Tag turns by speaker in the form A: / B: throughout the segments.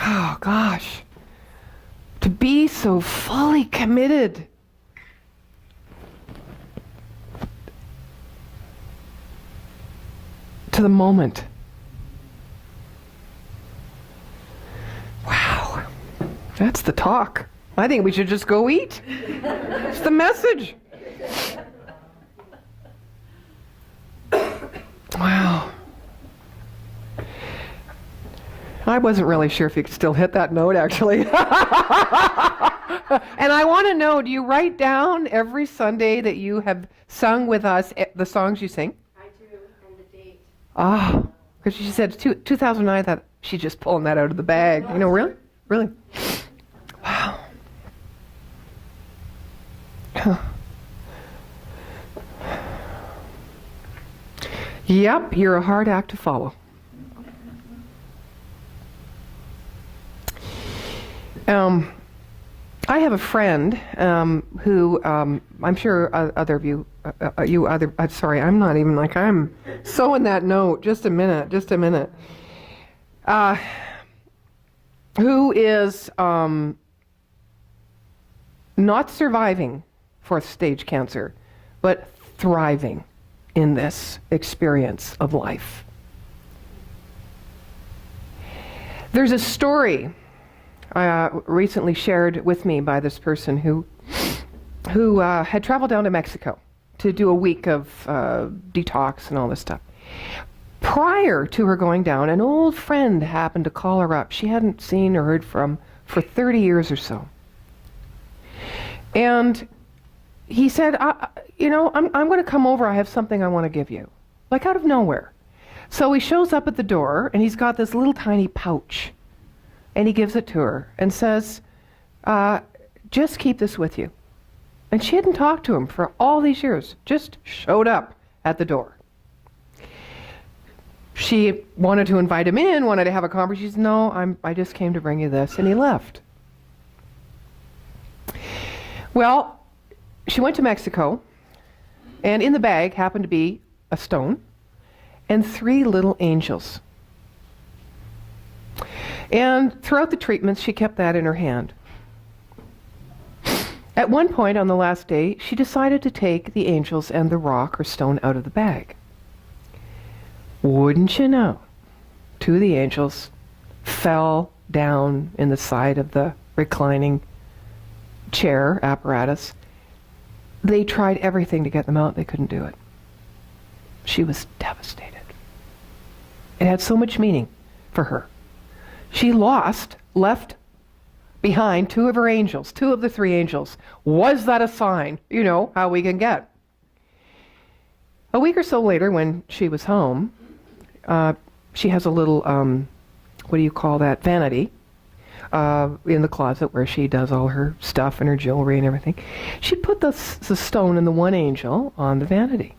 A: Oh, gosh. To be so fully committed to the moment. Wow. That's the talk. I think we should just go eat. It's the message. Wow. I wasn't really sure if you could still hit that note, actually. And I want to know, do you write down every Sunday that you have sung with us the songs you sing?
B: I do, and the date.
A: Ah, because she said 2009, I thought she's just pulling that out of the bag. You know, really? Really? Wow. Huh. Yep, you're a hard act to follow. I have a friend who I'm sure other of you, sorry, I'm not even like I'm so in that note. Just a minute. Who is not surviving fourth stage cancer, but thriving in this experience of life. There's a story recently shared with me by this person who had traveled down to Mexico to do a week of detox and all this stuff. Prior to her going down, an old friend happened to call her up. She hadn't seen or heard from for 30 years or so. And he said, I'm going to come over. I have something I want to give you. Like out of nowhere. So he shows up at the door, and he's got this little tiny pouch. And he gives it to her and says, just keep this with you. And she hadn't talked to him for all these years. Just showed up at the door. She wanted to invite him in, wanted to have a conversation. She said, no, I just came to bring you this. And he left. Well, she went to Mexico, and in the bag happened to be a stone and 3 little angels. And throughout the treatments, she kept that in her hand. At one point on the last day, she decided to take the angels and the rock or stone out of the bag. Wouldn't you know, 2 of the angels fell down in the side of the reclining chair apparatus. They tried everything to get them out. They couldn't do it. She was devastated. It had so much meaning for her. She left behind 2 of her angels, 2 of the 3 angels. Was that a sign? You know, how we can get. A week or so later, when she was home, she has a little, what do you call that, vanity in the closet where she does all her stuff and her jewelry and everything. She put the stone and the 1 angel on the vanity.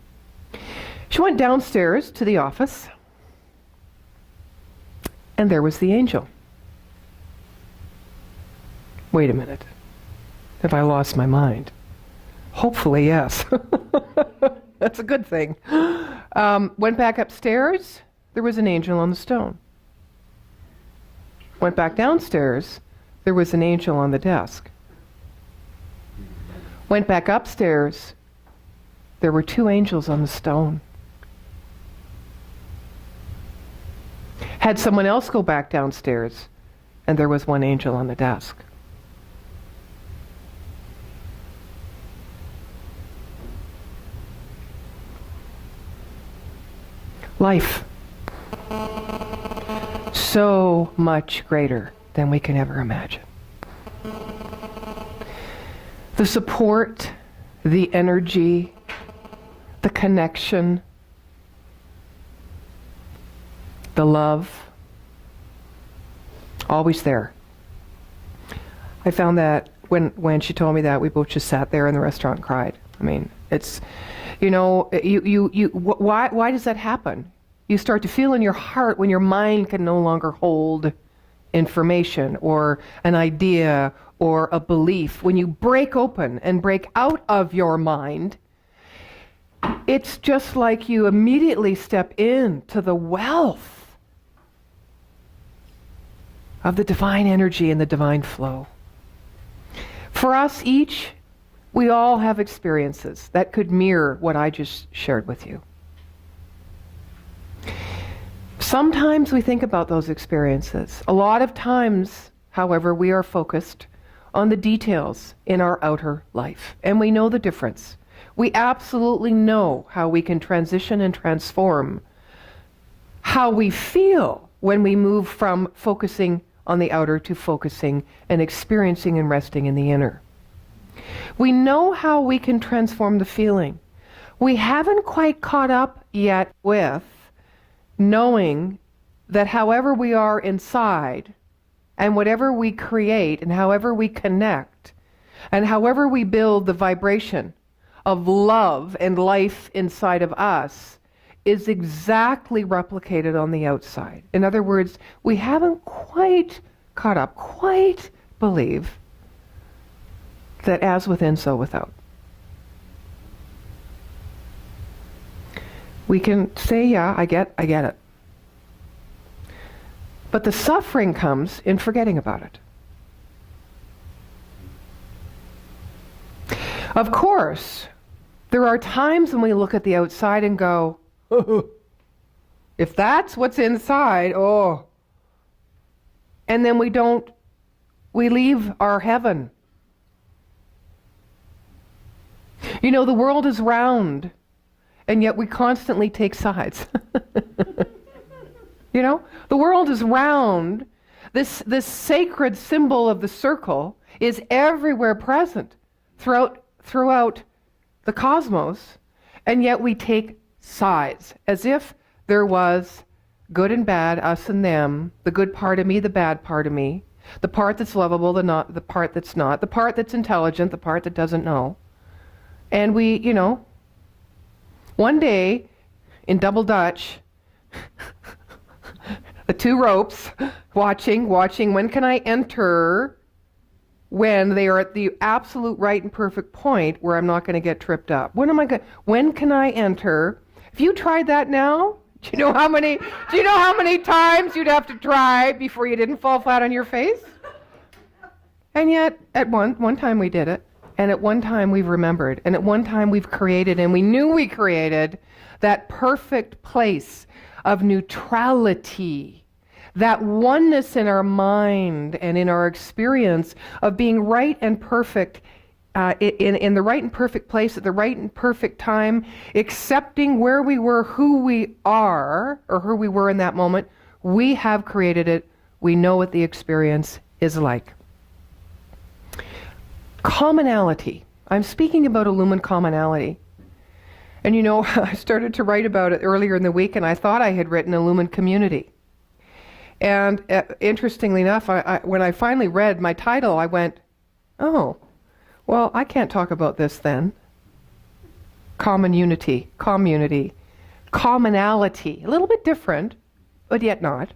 A: She went downstairs to the office, and there was the angel. Wait a minute. Have I lost my mind? Hopefully, yes. That's a good thing. Went back upstairs. There was an angel on the stone. Went back downstairs. There was an angel on the desk. Went back upstairs. There were 2 angels on the stone. Had someone else go back downstairs, and there was 1 angel on the desk. Life. So much greater than we can ever imagine. The support, the energy, the connection, the love, always there. I found that when she told me that, we both just sat there in the restaurant and cried. I mean, it's, why does that happen? You start to feel in your heart when your mind can no longer hold information or an idea or a belief. When you break open and break out of your mind, it's just like you immediately step into the wealth of the divine energy and the divine flow. For us each, we all have experiences that could mirror what I just shared with you. Sometimes we think about those experiences. A lot of times, however, we are focused on the details in our outer life, and we know the difference. We absolutely know how we can transition and transform how we feel when we move from focusing on the outer to focusing and experiencing and resting in the inner. We know how we can transform the feeling. We haven't quite caught up yet with knowing that however we are inside, and whatever we create, and however we connect, and however we build the vibration of love and life inside of us, is exactly replicated on the outside. In other words, we haven't quite caught up, quite believe that as within, so without. We can say, yeah, I get it. But the suffering comes in forgetting about it. Of course, there are times when we look at the outside and go, if that's what's inside, oh. And then we leave our heaven. You know, the world is round, and yet we constantly take sides. You know, the world is round. This sacred symbol of the circle is everywhere present throughout the cosmos, and yet we take sides, as if there was good and bad, us and them, the good part of me, the bad part of me, the part that's lovable, the part that's not, the part that's intelligent, the part that doesn't know. And we, you know, one day in Double Dutch, the two ropes, watching, when can I enter, when they are at the absolute right and perfect point where I'm not going to get tripped up. When can I enter? If you tried that now, do you know how many times you'd have to try before you didn't fall flat on your face? And yet, at one time we did it, and at one time we've remembered, and at one time we've created, and we knew we created that perfect place of neutrality, that oneness in our mind and in our experience of being right and perfect, in the right and perfect place at the right and perfect time, accepting where we were, who we are, or who we were in that moment. We have created it. We know what the experience is like. Commonality. I'm speaking about Illumined Commonality. And you know, I started to write about it earlier in the week, and I thought I had written Illumined Community. And interestingly enough, when I finally read my title, I went, oh, well, I can't talk about this then. Community, commonality. A little bit different, but yet not.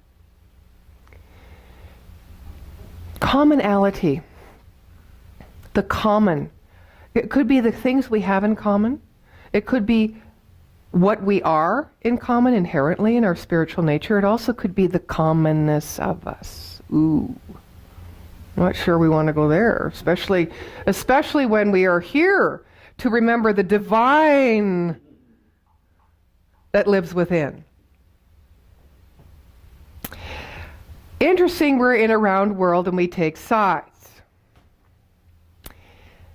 A: Commonality. The common. It could be the things we have in common. It could be what we are in common inherently in our spiritual nature. It also could be the commonness of us. Ooh. I'm not sure we want to go there, especially when we are here to remember the divine that lives within. Interesting, we're in a round world and we take sides.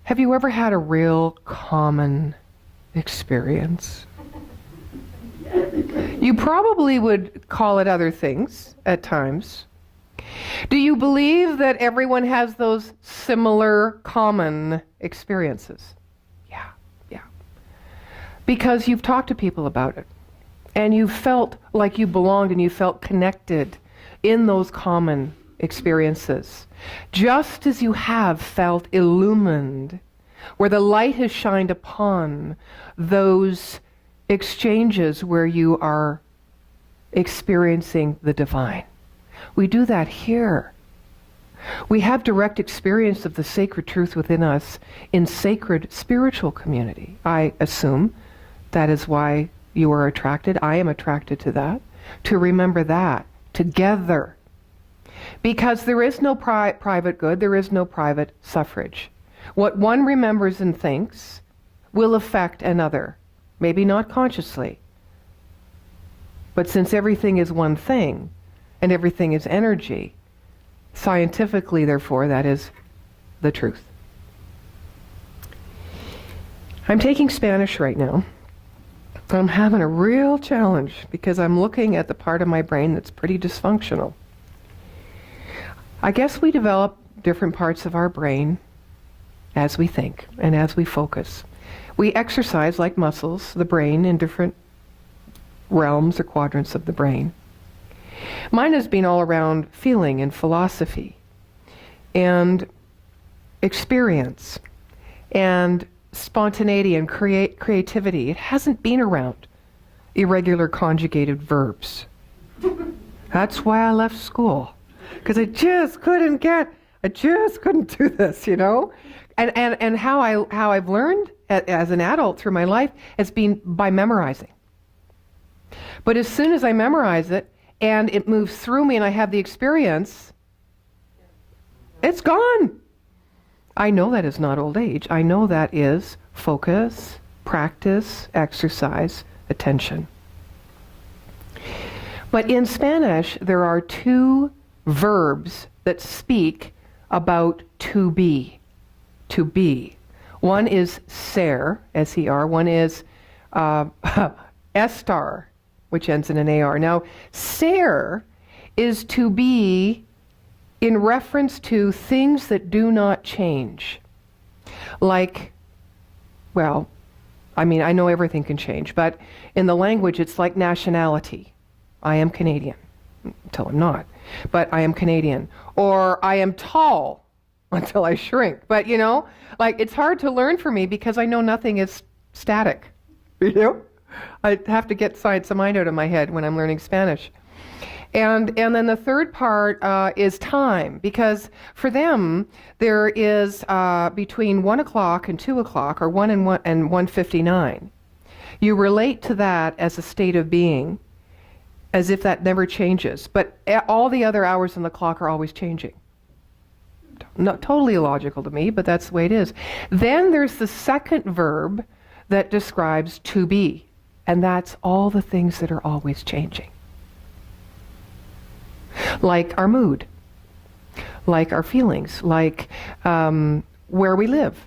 A: Have you ever had a real common experience? You probably would call it other things at times. Do you believe that everyone has those similar common experiences? Yeah. Because you've talked to people about it, and you felt like you belonged and you felt connected in those common experiences. Just as you have felt illumined, where the light has shined upon those exchanges where you are experiencing the divine. We do that here. We have direct experience of the sacred truth within us in sacred spiritual community. I assume that is why you are attracted. I am attracted to that. To remember that together. Because there is no private good, there is no private suffrage. What one remembers and thinks will affect another. Maybe not consciously. But since everything is one thing, and everything is energy, scientifically, therefore, that is the truth. I'm taking Spanish right now. I'm having a real challenge because I'm looking at the part of my brain that's pretty dysfunctional. I guess we develop different parts of our brain as we think and as we focus. We exercise, like muscles, the brain in different realms or quadrants of the brain. Mine has been all around feeling and philosophy and experience and spontaneity and creativity. It hasn't been around irregular conjugated verbs. That's why I left school, because I just couldn't do this, you know? And how I've learned as an adult through my life has been by memorizing. But as soon as I memorize it and it moves through me and I have the experience, it's gone. I know that is not old age. I know that is focus, practice, exercise, attention. But in Spanish, there are two verbs that speak about to be. To be. One is ser, S-E-R. One is estar, which ends in an A-R. Now, ser is to be in reference to things that do not change. Like, well, I mean, I know everything can change, but in the language, it's like nationality. I am Canadian, until I'm not, but I am Canadian. Or I am tall until I shrink. But, you know, like, it's hard to learn for me because I know nothing is static. You know? I have to get science of mind out of my head when I'm learning Spanish. And then the third part is time, because for them there is between 1 o'clock and 2 o'clock, or 1 and 1:59. You relate to that as a state of being, as if that never changes. But all the other hours on the clock are always changing. Not totally illogical to me, but that's the way it is. Then there's the second verb that describes to be, and that's all the things that are always changing. Like our mood, like our feelings, like where we live,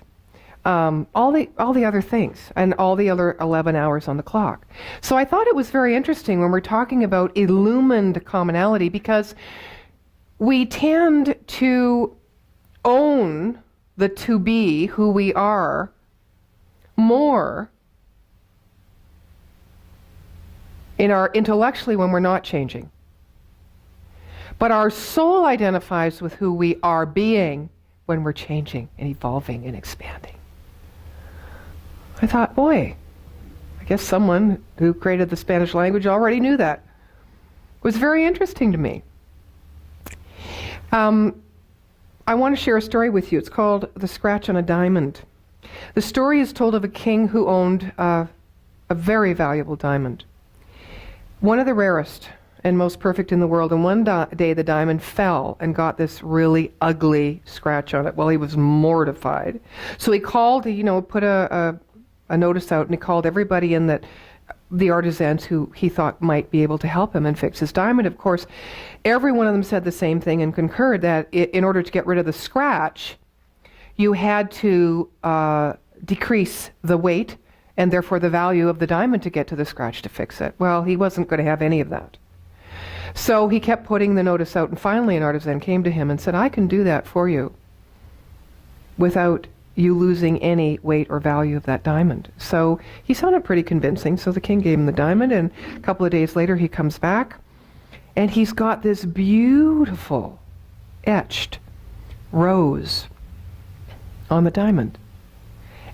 A: all the other things, and all the other 11 hours on the clock. So I thought it was very interesting when we're talking about illumined commonality, because we tend to own the to be, who we are, more in our intellectually when we're not changing. But our soul identifies with who we are being when we're changing and evolving and expanding. I thought, boy, I guess someone who created the Spanish language already knew that. It was very interesting to me. I want to share a story with you. It's called The Scratch on a Diamond. The story is told of a king who owned a very valuable diamond. One of the rarest and most perfect in the world. And one day the diamond fell and got this really ugly scratch on it. Well, he was mortified. So he called, put a notice out, and he called everybody in the artisans who he thought might be able to help him and fix his diamond. Of course, every one of them said the same thing and concurred that in order to get rid of the scratch, you had to decrease the weight and therefore the value of the diamond to get to the scratch to fix it. Well, he wasn't going to have any of that. So he kept putting the notice out, and finally an artisan came to him and said, I can do that for you without you losing any weight or value of that diamond. So he sounded pretty convincing, so the king gave him the diamond, and a couple of days later he comes back, and he's got this beautiful etched rose on the diamond.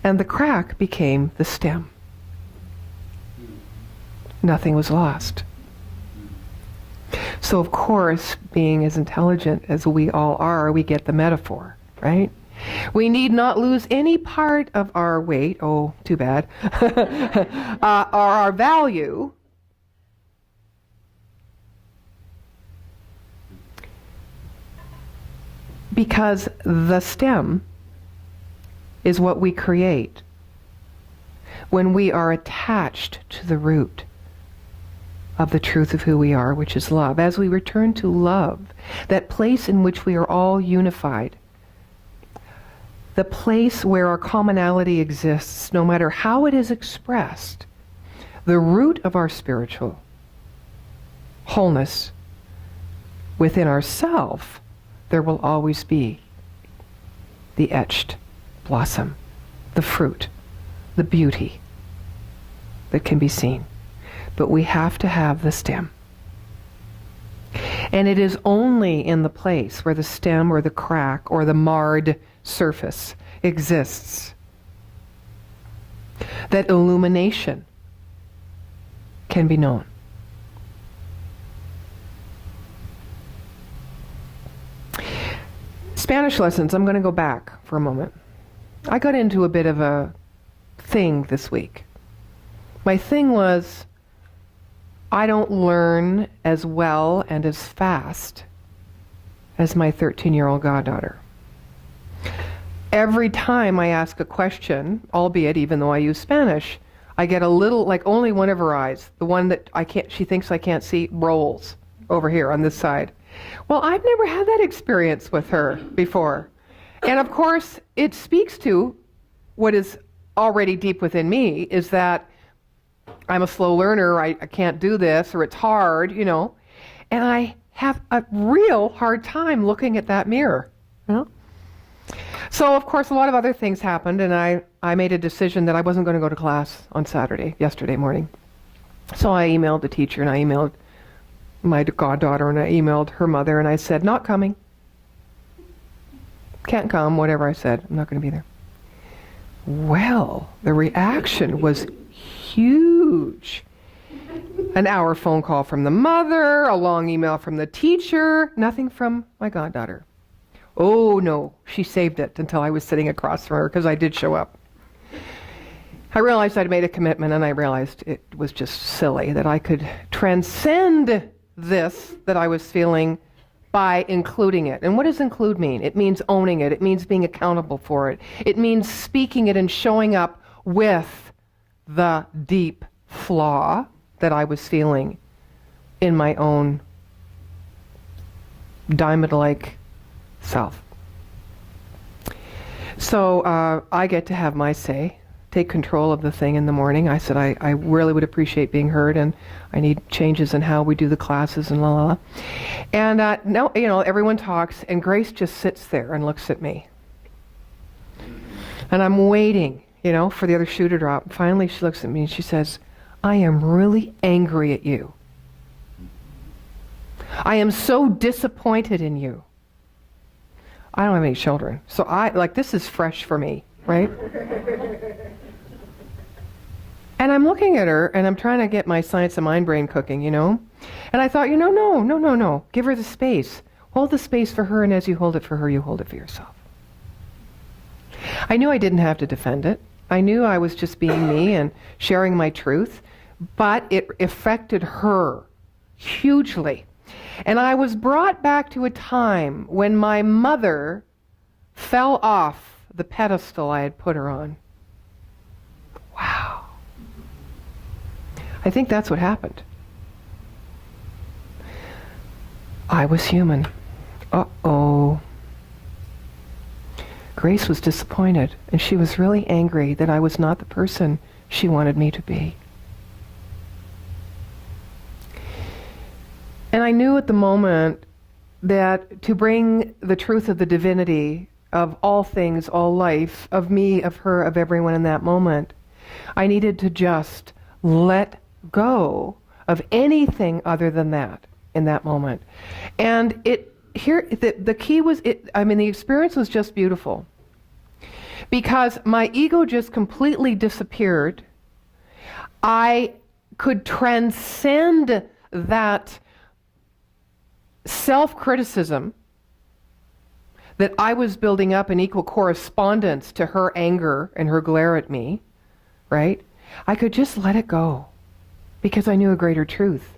A: And the crack became the stem. Nothing was lost. So of course, being as intelligent as we all are, we get the metaphor, right? We need not lose any part of our weight, oh, too bad, or our value, Because the stem is what we create when we are attached to the root of the truth of who we are, which is love. As we return to love, that place in which we are all unified, the place where our commonality exists, no matter how it is expressed, the root of our spiritual wholeness within ourself, there will always be the etched blossom, the fruit, the beauty that can be seen. But we have to have the stem. And it is only in the place where the stem or the crack or the marred surface exists that illumination can be known. Spanish lessons, I'm going to go back for a moment. I got into a bit of a thing this week. My thing was, I don't learn as well and as fast as my 13-year-old goddaughter. Every time I ask a question, albeit even though I use Spanish, I get a little, like only one of her eyes, the one that she thinks I can't see, rolls over here on this side. Well, I've never had that experience with her before. And of course, it speaks to what is already deep within me, is that I'm a slow learner, I can't do this, or it's hard, you know. And I have a real hard time looking at that mirror, you know. So, of course, a lot of other things happened, and I made a decision that I wasn't going to go to class on yesterday morning. So I emailed the teacher, and I emailed my goddaughter, and I emailed her mother, and I said, not coming. Can't come, whatever I said. I'm not going to be there. Well, the reaction was huge. An hour phone call from the mother, a long email from the teacher, nothing from my goddaughter. Oh no, she saved it until I was sitting across from her, because I did show up. I realized I'd made a commitment, and I realized it was just silly that I could transcend this that I was feeling by including it. And what does include mean? It means owning it. It means being accountable for it. It means speaking it and showing up with the deep flaw that I was feeling in my own diamond-like self. So I get to have my say, take control of the thing in the morning. I said I really would appreciate being heard, and I need changes in how we do the classes and la la la. And no, you know, everyone talks, and Grace just sits there and looks at me. And I'm waiting, you know, for the other shoe to drop. Finally, she looks at me and she says, I am really angry at you. I am so disappointed in you. I don't have any children, so this is fresh for me, right? And I'm looking at her, and I'm trying to get my science of mind brain cooking, you know? And I thought, you know, no. Give her the space. Hold the space for her, and as you hold it for her, you hold it for yourself. I knew I didn't have to defend it. I knew I was just being me and sharing my truth, but it affected her hugely. And I was brought back to a time when my mother fell off the pedestal I had put her on. Wow. I think that's what happened. I was human. Uh-oh. Grace was disappointed, and she was really angry that I was not the person she wanted me to be. And I knew at the moment that to bring the truth of the divinity of all things, all life, of me, of her, of everyone in that moment, I needed to just let go of anything other than that in that moment. And the key was, the experience was just beautiful. Because my ego just completely disappeared. I could transcend that self-criticism that I was building up in equal correspondence to her anger and her glare at me, right? I could just let it go because I knew a greater truth.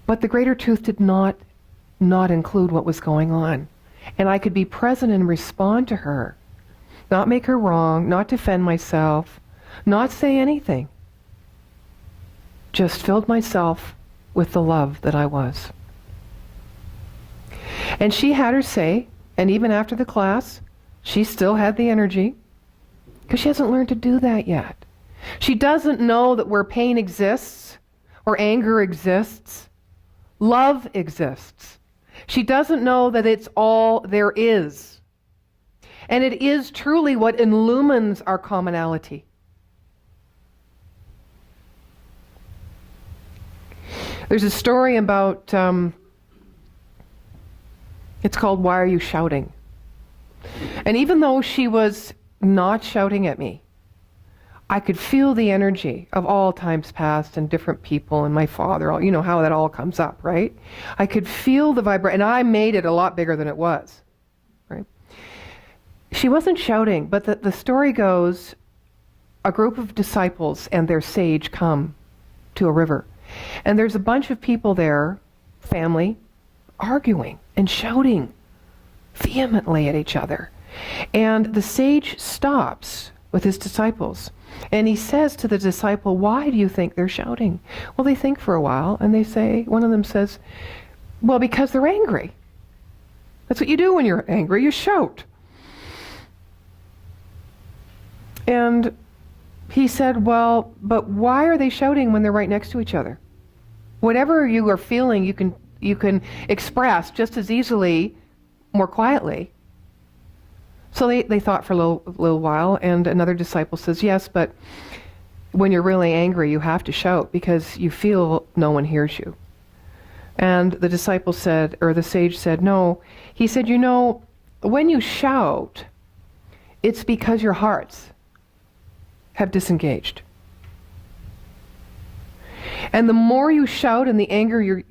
A: But the greater truth did not include what was going on. And I could be present and respond to her. Not make her wrong, not defend myself, not say anything. Just filled myself with the love that I was. And she had her say, and even after the class, she still had the energy, because she hasn't learned to do that yet. She doesn't know that where pain exists, or anger exists, love exists. She doesn't know that it's all there is. And it is truly what illumines our commonality. There's a story about, it's called Why Are You Shouting? And even though she was not shouting at me, I could feel the energy of all times past and different people and my father, you know how that all comes up, right? I could feel the vibration, and I made it a lot bigger than it was, right? She wasn't shouting, but the story goes, a group of disciples and their sage come to a river. And there's a bunch of people there, family, arguing and shouting vehemently at each other. And the sage stops with his disciples. And he says to the disciple, why do you think they're shouting? Well, they think for a while, and they say, one of them says, well, because they're angry. That's what you do when you're angry, you shout. And he said, well, but why are they shouting when they're right next to each other? Whatever you are feeling, you can express just as easily, more quietly. So they thought for a little while, and another disciple says, yes, but when you're really angry, you have to shout because you feel no one hears you. And the disciple said, or the sage said, no. He said, you know, when you shout, it's because your hearts have disengaged. And the more you shout and the angrier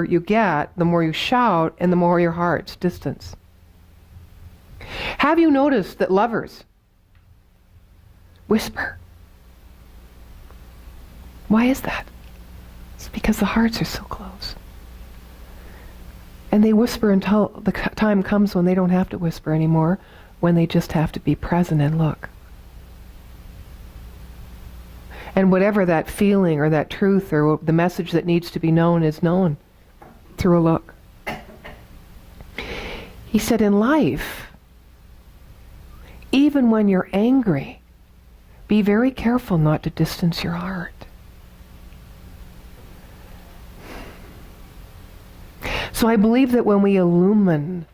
A: you get, the more you shout and the more your hearts distance. Have you noticed that lovers whisper? Why is that? It's because the hearts are so close. And they whisper until the time comes when they don't have to whisper anymore, when they just have to be present and look. And whatever that feeling or that truth or the message that needs to be known is known through a look. He said, in life, even when you're angry, be very careful not to distance your heart. So I believe that when we illumine,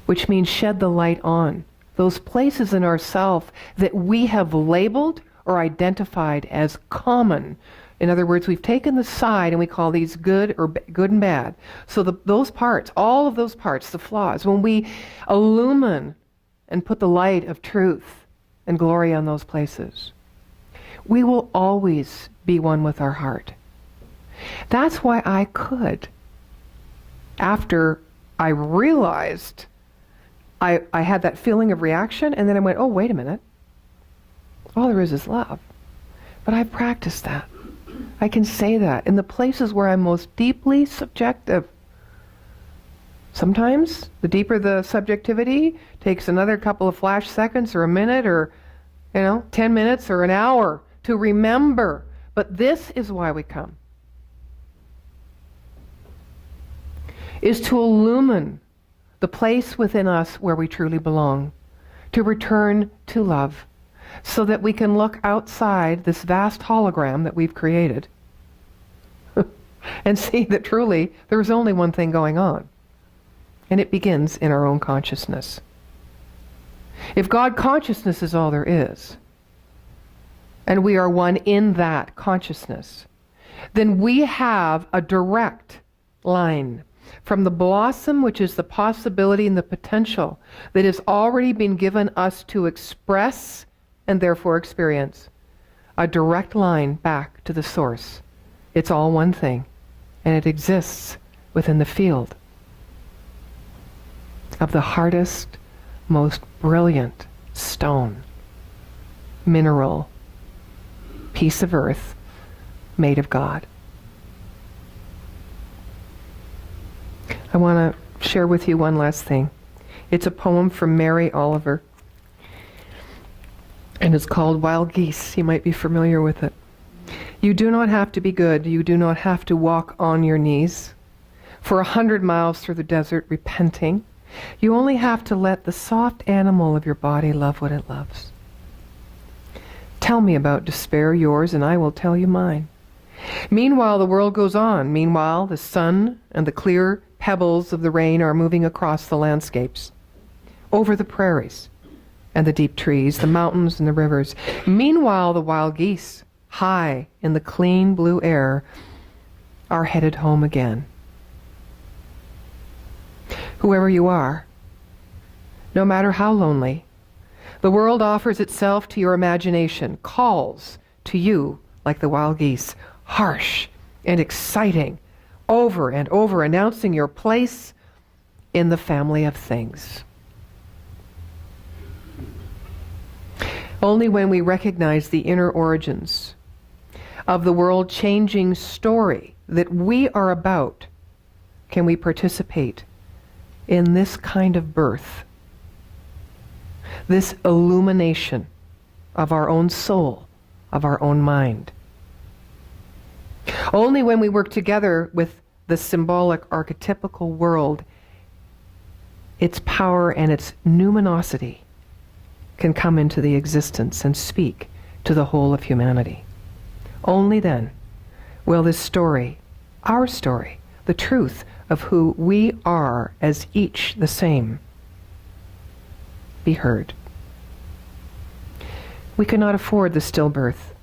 A: which means shed the light on, those places in ourself that we have labeled or identified as common. In other words, we've taken the side and we call these good or good and bad. So those parts, all of those parts, the flaws, when we illumine and put the light of truth and glory on those places, we will always be one with our heart. That's why I could, after I realized I had that feeling of reaction, and then I went, oh, wait a minute. All there is love. But I've practiced that. I can say that in the places where I'm most deeply subjective. Sometimes the deeper the subjectivity takes another couple of flash seconds or a minute or 10 minutes or an hour to remember. But this is why we come. Is to illumine the place within us where we truly belong, to return to love, so that we can look outside this vast hologram that we've created and see that truly there's only one thing going on. And it begins in our own consciousness. If God consciousness is all there is, and we are one in that consciousness, then we have a direct line from the blossom, which is the possibility and the potential that has already been given us to express and therefore experience, a direct line back to the source. It's all one thing, and it exists within the field of the hardest, most brilliant stone, mineral, piece of earth made of God. I want to share with you one last thing. It's a poem from Mary Oliver, and it's called Wild Geese. You might be familiar with it. You do not have to be good. You do not have to walk on your knees for 100 miles through the desert repenting. You only have to let the soft animal of your body love what it loves. Tell me about despair, yours, and I will tell you mine. Meanwhile, the world goes on. Meanwhile, the sun and the clear pebbles of the rain are moving across the landscapes, over the prairies and the deep trees, the mountains and the rivers. Meanwhile, the wild geese, high in the clean blue air, are headed home again. Whoever you are, no matter how lonely, the world offers itself to your imagination, calls to you like the wild geese, harsh and exciting, over and over, announcing your place in the family of things. Only when we recognize the inner origins of the world-changing story that we are about can we participate in this kind of birth, this illumination of our own soul, of our own mind. Only when we work together with the symbolic archetypical world, its power and its numinosity can come into the existence and speak to the whole of humanity. Only then will this story, our story, the truth of who we are as each the same, be heard. We cannot afford the stillbirth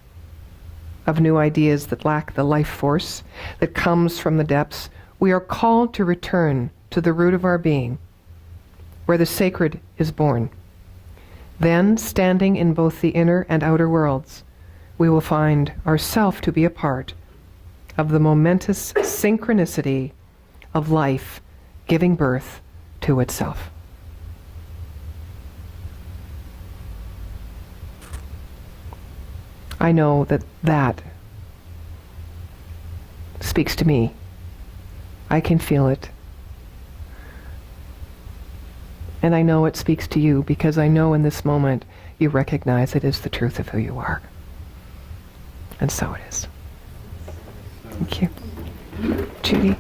A: of new ideas that lack the life force that comes from the depths. We are called to return to the root of our being, where the sacred is born. Then, standing in both the inner and outer worlds, we will find ourselves to be a part of the momentous synchronicity of life giving birth to itself. I know that that speaks to me. I can feel it. And I know it speaks to you because I know in this moment you recognize it is the truth of who you are. And so it is. Thank you. Judy?